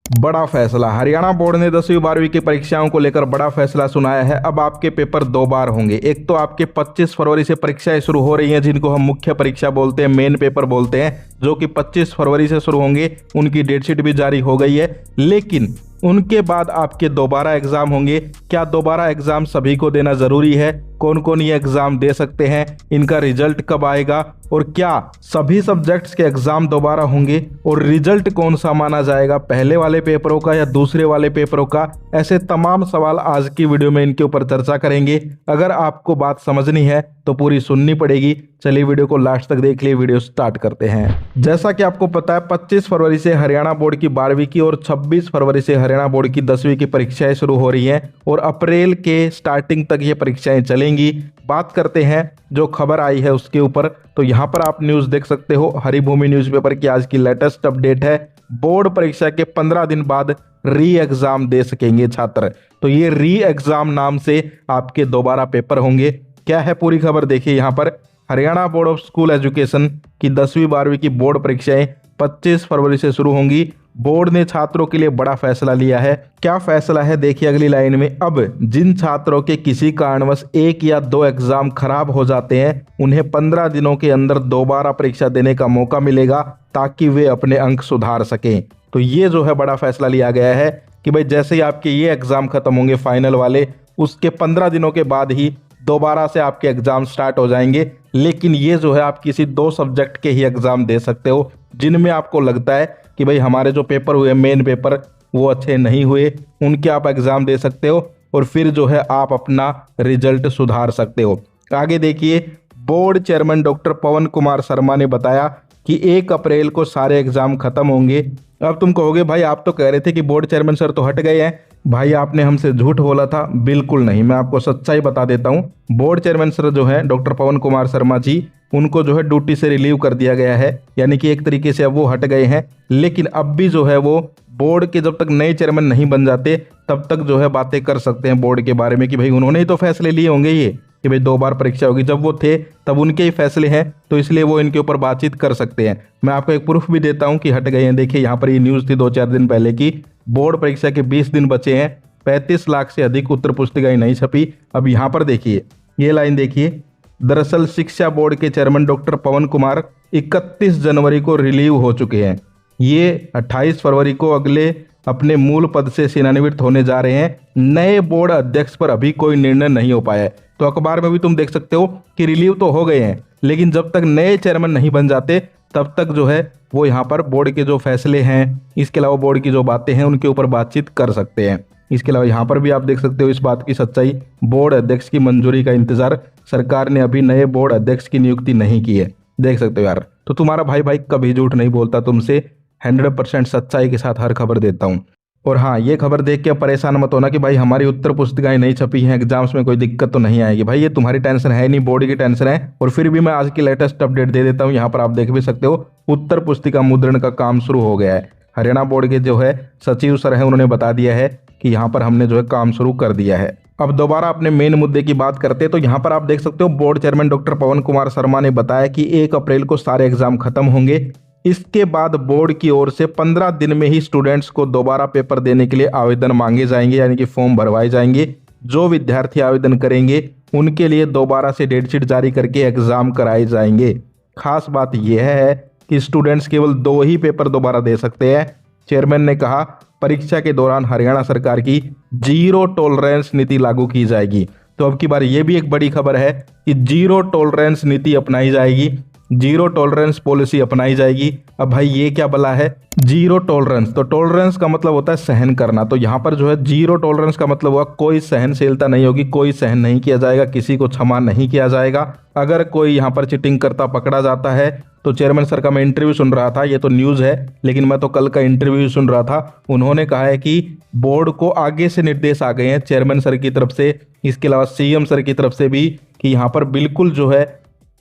बड़ा फैसला। हरियाणा बोर्ड ने 10वीं 12वीं की परीक्षाओं को लेकर बड़ा फैसला सुनाया है। अब आपके पेपर दो बार होंगे। एक तो आपके 25 फरवरी से परीक्षाएं शुरू हो रही हैं, जिनको हम मुख्य परीक्षा बोलते हैं, मेन पेपर बोलते हैं, जो कि 25 फरवरी से शुरू होंगे। उनकी डेटशीट भी जारी हो गई है, लेकिन उनके बाद आपके दोबारा एग्जाम होंगे। क्या दोबारा एग्जाम सभी को देना जरूरी है? कौन कौन ये एग्जाम दे सकते हैं? इनका रिजल्ट कब आएगा? और क्या सभी सब्जेक्ट्स के एग्जाम दोबारा होंगे? और रिजल्ट कौन सा माना जाएगा, पहले वाले पेपरों का या दूसरे वाले पेपरों का? ऐसे तमाम सवाल आज की वीडियो में इनके ऊपर चर्चा करेंगे। अगर आपको बात समझनी है तो पूरी सुननी पड़ेगी। चलिए वीडियो को लास्ट तक देख लिए। वीडियो स्टार्ट करते हैं। जैसा कि आपको पता है, 25 फरवरी से हरियाणा बोर्ड की 12वीं की और 26 फरवरी से हरियाणा बोर्ड की 10वीं की परीक्षाएं शुरू हो रही हैं और अप्रैल के स्टार्टिंग तक ये परीक्षाएं चलेंगी। बात करते हैं जो खबर आई है उसके ऊपर। तो यहाँ पर आप न्यूज देख सकते हो, हरिभूमि न्यूज़पेपर की आज की लेटेस्ट अपडेट है। बोर्ड परीक्षा के 15 दिन बाद री एग्जाम दे सकेंगे छात्र। तो ये री एग्जाम नाम से आपके दोबारा पेपर होंगे। क्या है पूरी खबर, देखिए यहाँ पर। Haryana board of school education की 10वीं 12वीं की बोर्ड परीक्षाएं 25 फरवरी से शुरू होंगी। बोर्ड ने छात्रों के लिए बड़ा फैसला लिया है। क्या फैसला है, देखिए अगली लाइन में। अब जिन छात्रों के किसी कारणवश एक या दो एग्जाम खराब हो जाते हैं, उन्हें 15 दिनों के अंदर दोबारा परीक्षा देने का मौका मिलेगा, ताकि वे अपने अंक सुधार सकें। तो ये जो है बड़ा फैसला लिया गया है कि भाई जैसे ही आपके ये एग्जाम खत्म होंगे फाइनल वाले, उसके 15 दिनों के बाद ही दोबारा से आपके एग्जाम स्टार्ट हो जाएंगे। लेकिन ये जो है आप किसी दो सब्जेक्ट के ही एग्जाम दे सकते हो, जिनमें आपको लगता है कि भाई हमारे जो पेपर हुए मेन पेपर वो अच्छे नहीं हुए, उनके आप एग्जाम दे सकते हो और फिर जो है आप अपना रिजल्ट सुधार सकते हो। आगे देखिए, बोर्ड चेयरमैन डॉक्टर पवन कुमार शर्मा ने बताया कि 1 अप्रैल को सारे एग्जाम खत्म होंगे। अब तुम कहोगे भाई आप तो कह रहे थे कि बोर्ड चेयरमैन सर तो हट गए हैं। भाई आपने हमसे झूठ बोला था। बिल्कुल नहीं, मैं आपको सच्चाई बता देता हूँ। बोर्ड चेयरमैन सर जो है डॉक्टर पवन कुमार शर्मा जी, उनको जो है ड्यूटी से रिलीव कर दिया गया है, यानी कि एक तरीके से अब वो हट गए हैं। लेकिन अब भी जो है वो बोर्ड के जब तक नए चेयरमैन नहीं बन जाते तब तक जो है बातें कर सकते हैं बोर्ड के बारे में कि भाई उन्होंने ही तो फैसले लिए होंगे ये कि भाई 2 बार परीक्षा होगी। जब वो थे तब उनके ही फैसले हैं, तो इसलिए वो इनके ऊपर बातचीत कर सकते हैं। मैं आपको एक प्रूफ भी देता हूं कि हट गए हैं। देखिए यहाँ पर ये न्यूज़ थी 2-4 दिन पहले की बोर्ड परीक्षा के 20 दिन बचे हैं, 35 लाख से अधिक उत्तर पुस्तिकाएं नहीं छपी। अब यहाँ पर देखिए ये लाइन देखिए। दरअसल शिक्षा बोर्ड के चेयरमैन डॉक्टर पवन कुमार 31 जनवरी को रिलीव हो चुके हैं। ये 28 फरवरी को अगले अपने मूल पद से सेवानिवृत्त होने जा रहे हैं। नए बोर्ड अध्यक्ष पर अभी कोई निर्णय नहीं हो पाया है। तो अखबार में भी तुम देख सकते हो कि रिलीव तो हो गए हैं, लेकिन जब तक नए चेयरमैन नहीं बन जाते तब तक जो है वो यहाँ पर बोर्ड के जो फैसले हैं, इसके अलावा बोर्ड की जो बातें हैं, उनके ऊपर बातचीत कर सकते हैं। इसके अलावा यहाँ पर भी आप देख सकते हो इस बात की सच्चाई। बोर्ड अध्यक्ष की मंजूरी का इंतजार, सरकार ने अभी नए बोर्ड अध्यक्ष की नियुक्ति नहीं की है। देख सकते हो यार। तो तुम्हारा भाई कभी झूठ नहीं बोलता, तुमसे 100% सच्चाई के साथ हर खबर देता हूँ। और हाँ, ये खबर देख के परेशान मत होना कि भाई हमारी उत्तर पुस्तिकाएं नहीं छपी हैं, एग्जाम्स में कोई दिक्कत तो नहीं आएगी। भाई ये तुम्हारी टेंशन है नहीं, बोर्ड की टेंशन है। और फिर भी मैं आज की लेटेस्ट अपडेट दे देता हूँ। यहाँ पर आप देख भी सकते हो, उत्तर पुस्तिका मुद्रण का काम शुरू हो गया है। हरियाणा बोर्ड के जो है सचिव सर है, उन्होंने बता दिया है कि यहाँ पर हमने जो है काम शुरू कर दिया है। अब दोबारा अपने मेन मुद्दे की बात करते हैं। तो यहाँ पर आप देख सकते हो, बोर्ड चेयरमैन डॉक्टर पवन कुमार शर्मा ने बताया कि 1 अप्रैल को सारे एग्जाम खत्म होंगे। इसके बाद बोर्ड की ओर से 15 दिन में ही स्टूडेंट्स को दोबारा पेपर देने के लिए आवेदन मांगे जाएंगे, यानी कि फॉर्म भरवाए जाएंगे। जो विद्यार्थी आवेदन करेंगे उनके लिए दोबारा से डेटशीट जारी करके एग्जाम कराए जाएंगे। खास बात यह है कि स्टूडेंट्स केवल 2 ही पेपर दोबारा दे सकते हैं। चेयरमैन ने कहा, परीक्षा के दौरान हरियाणा सरकार की 0 टॉलरेंस नीति लागू की जाएगी। तो अब की बार ये भी एक बड़ी खबर है कि 0 टॉलरेंस नीति अपनाई जाएगी, 0 टॉलरेंस पॉलिसी अपनाई जाएगी। अब भाई ये क्या बला है 0 टॉलरेंस? तो टॉलरेंस का मतलब होता है सहन करना। तो यहाँ पर जो है 0 टॉलरेंस का मतलब हुआ कोई सहनशीलता नहीं होगी, कोई सहन नहीं किया जाएगा, किसी को क्षमा नहीं किया जाएगा। अगर कोई यहाँ पर चीटिंग करता पकड़ा जाता है तो चेयरमैन सर का मैं इंटरव्यू सुन रहा था, ये तो न्यूज़ है लेकिन मैं तो कल का इंटरव्यू सुन रहा था। उन्होंने कहा है कि बोर्ड को आगे से निर्देश आ गए हैं चेयरमैन सर की तरफ से, इसके अलावा सीएम सर की तरफ से भी, कि यहाँ पर बिल्कुल जो है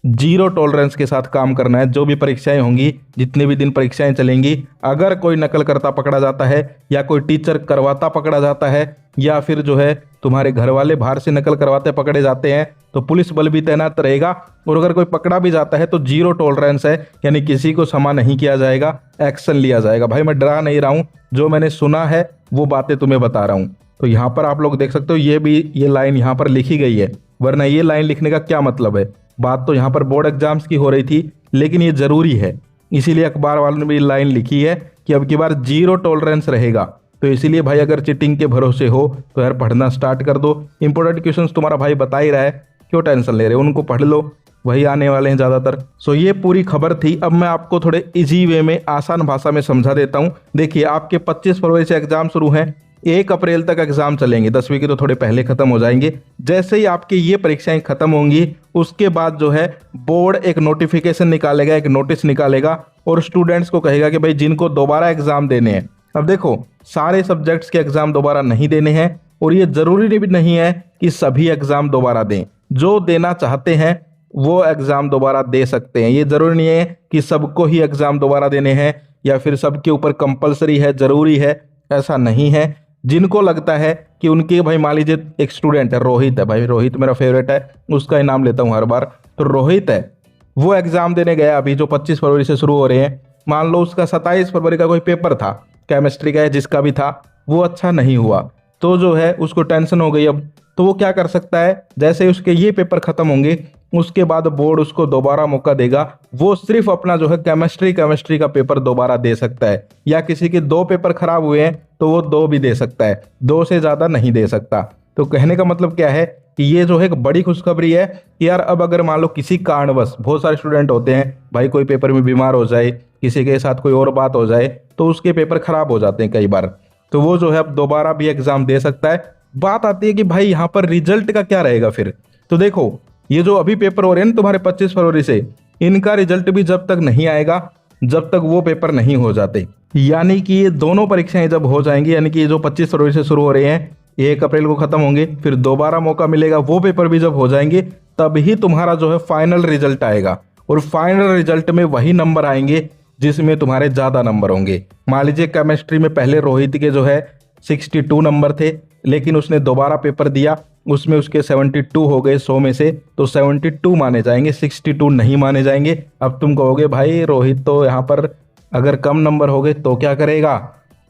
0 टॉलरेंस के साथ काम करना है। जो भी परीक्षाएं होंगी, जितने भी दिन परीक्षाएं चलेंगी, अगर कोई नकल करता पकड़ा जाता है या कोई टीचर करवाता पकड़ा जाता है या फिर जो है तुम्हारे घर वाले बाहर से नकल करवाते पकड़े जाते हैं तो पुलिस बल भी तैनात रहेगा, और अगर कोई पकड़ा भी जाता है तो जीरो टॉलरेंस है, यानी किसी को क्षमा नहीं किया जाएगा, एक्शन लिया जाएगा। भाई मैं डरा नहीं रहा हूँ, जो मैंने सुना है वो बातें तुम्हें बता रहा हूँ। तो यहाँ पर आप लोग देख सकते हो ये लाइन यहाँ पर लिखी गई है, वरना ये लाइन लिखने का क्या मतलब है। बात तो यहाँ पर बोर्ड एग्जाम्स की हो रही थी, लेकिन ये जरूरी है, इसीलिए अखबार वालों ने भी लाइन लिखी है कि अब की बार जीरो टॉलरेंस रहेगा। तो इसीलिए भाई अगर चीटिंग के भरोसे हो तो यार पढ़ना स्टार्ट कर दो। इंपॉर्टेंट क्वेश्चंस तुम्हारा भाई बता ही रहा है, क्यों टेंशन ले रहे हो, उनको पढ़ लो, वही आने वाले हैं ज़्यादातर। सो ये पूरी खबर थी। अब मैं आपको थोड़े इजी वे में आसान भाषा में समझा देता हूँ। देखिए आपके 25 फरवरी से एग्जाम शुरू हैं, 1 अप्रैल तक एग्जाम चलेंगे, 10वीं के तो थोड़े पहले खत्म हो जाएंगे। जैसे ही आपकी ये परीक्षाएं खत्म होंगी उसके बाद जो है बोर्ड एक नोटिफिकेशन निकालेगा, एक नोटिस निकालेगा और स्टूडेंट्स को कहेगा कि भाई जिनको दोबारा एग्जाम देने हैं। अब देखो सारे सब्जेक्ट्स के एग्जाम दोबारा नहीं देने हैं, और ये जरूरी भी नहीं है कि सभी एग्जाम दोबारा दें। जो देना चाहते हैं वो एग्जाम दोबारा दे सकते हैं। ये जरूरी नहीं है कि सबको ही एग्जाम दोबारा देने हैं या फिर सबके ऊपर कंपलसरी है, जरूरी है, ऐसा नहीं है। जिनको लगता है कि उनके भाई मान लीजिए एक स्टूडेंट है, रोहित है, भाई रोहित मेरा फेवरेट है, उसका ही नाम लेता हूँ हर बार। तो रोहित है, वो एग्जाम देने गया अभी जो 25 फरवरी से शुरू हो रहे हैं। मान लो उसका 27 फरवरी का कोई पेपर था केमिस्ट्री का, जिसका भी था, वो अच्छा नहीं हुआ, तो जो है उसको टेंशन हो गई। अब तो वो क्या कर सकता है, जैसे ही उसके ये पेपर खत्म होंगे उसके बाद बोर्ड उसको दोबारा मौका देगा, वो सिर्फ अपना जो है केमिस्ट्री का पेपर दोबारा दे सकता है। या किसी के 2 पेपर खराब हुए हैं तो वो 2 भी दे सकता है, 2 से ज़्यादा नहीं दे सकता। तो कहने का मतलब क्या है कि ये जो है एक बड़ी खुशखबरी है कि यार अब अगर मान लो किसी कारणवश, बहुत सारे स्टूडेंट होते हैं भाई, कोई पेपर में बीमार हो जाए, किसी के साथ कोई और बात हो जाए तो उसके पेपर खराब हो जाते हैं कई बार, तो वो जो है अब दोबारा भी एग्जाम दे सकता है। बात आती है कि भाई यहाँ पर रिजल्ट का क्या रहेगा फिर। तो देखो ये जो अभी पेपर हो रहे हैं ना तुम्हारे 25 फरवरी से, इनका रिजल्ट भी जब तक नहीं आएगा जब तक वो पेपर नहीं हो जाते। यानी कि ये दोनों परीक्षाएं जब हो जाएंगी, यानी कि ये जो 25 फरवरी से शुरू हो रहे हैं 1 अप्रैल को खत्म होंगे, फिर दोबारा मौका मिलेगा, वो पेपर भी जब हो जाएंगे तभी तुम्हारा जो है फाइनल रिजल्ट आएगा। और फाइनल रिजल्ट में वही नंबर आएंगे जिसमें तुम्हारे ज़्यादा नंबर होंगे। मान लीजिए केमिस्ट्री में पहले रोहित के जो है 62 नंबर थे, लेकिन उसने दोबारा पेपर दिया, उसमें उसके 72 हो गए 100 में से, तो 72 माने जाएंगे, 62 नहीं माने जाएंगे। अब तुम कहोगे भाई रोहित तो यहाँ पर अगर कम नंबर हो गए तो क्या करेगा,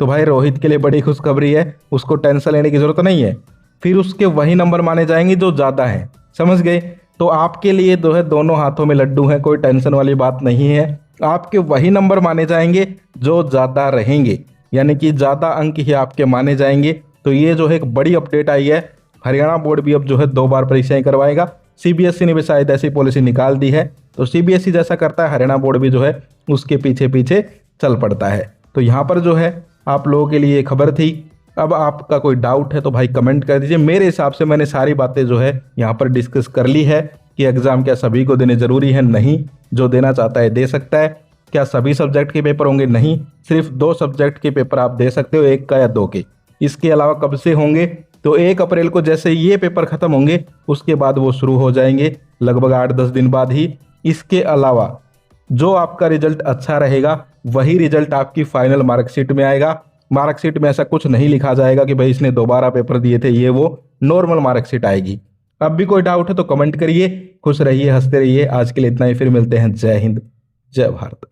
तो भाई रोहित के लिए बड़ी खुशखबरी है, उसको टेंशन लेने की जरूरत नहीं है, फिर उसके वही नंबर माने जाएंगे जो ज़्यादा हैं। समझ गए। तो आपके लिए जो है दोनों हाथों में लड्डू हैं, कोई टेंशन वाली बात नहीं है। आपके वही नंबर माने जाएंगे जो ज़्यादा रहेंगे, यानी कि ज़्यादा अंक ही आपके माने जाएंगे। तो ये जो है एक बड़ी अपडेट आई है। हरियाणा बोर्ड भी अब जो है 2 बार परीक्षाएं करवाएगा। सीबीएसई ने भी शायद ऐसी पॉलिसी निकाल दी है, तो सीबीएसई जैसा करता है हरियाणा बोर्ड भी जो है उसके पीछे पीछे चल पड़ता है। तो यहाँ पर जो है आप लोगों के लिए खबर थी। अब आपका कोई डाउट है तो भाई कमेंट कर दीजिए। मेरे हिसाब से मैंने सारी बातें जो है यहाँ पर डिस्कस कर ली है कि एग्जाम क्या सभी को देने जरूरी है, नहीं, जो देना चाहता है दे सकता है। क्या सभी सब्जेक्ट के पेपर होंगे, नहीं, सिर्फ 2 सब्जेक्ट के पेपर आप दे सकते हो, 1 का या 2 के। इसके अलावा कब से होंगे, तो 1 अप्रैल को जैसे ये पेपर खत्म होंगे उसके बाद वो शुरू हो जाएंगे, लगभग 8-10 दिन बाद ही। इसके अलावा जो आपका रिजल्ट अच्छा रहेगा वही रिजल्ट आपकी फाइनल मार्कशीट में आएगा। मार्कशीट में ऐसा कुछ नहीं लिखा जाएगा कि भाई इसने दोबारा पेपर दिए थे, ये वो नॉर्मल मार्कशीट आएगी। अब भी कोई डाउट है तो कमेंट करिए। खुश रहिए, हंसते रहिए। आज के लिए इतना ही, फिर मिलते हैं। जय हिंद, जय भारत।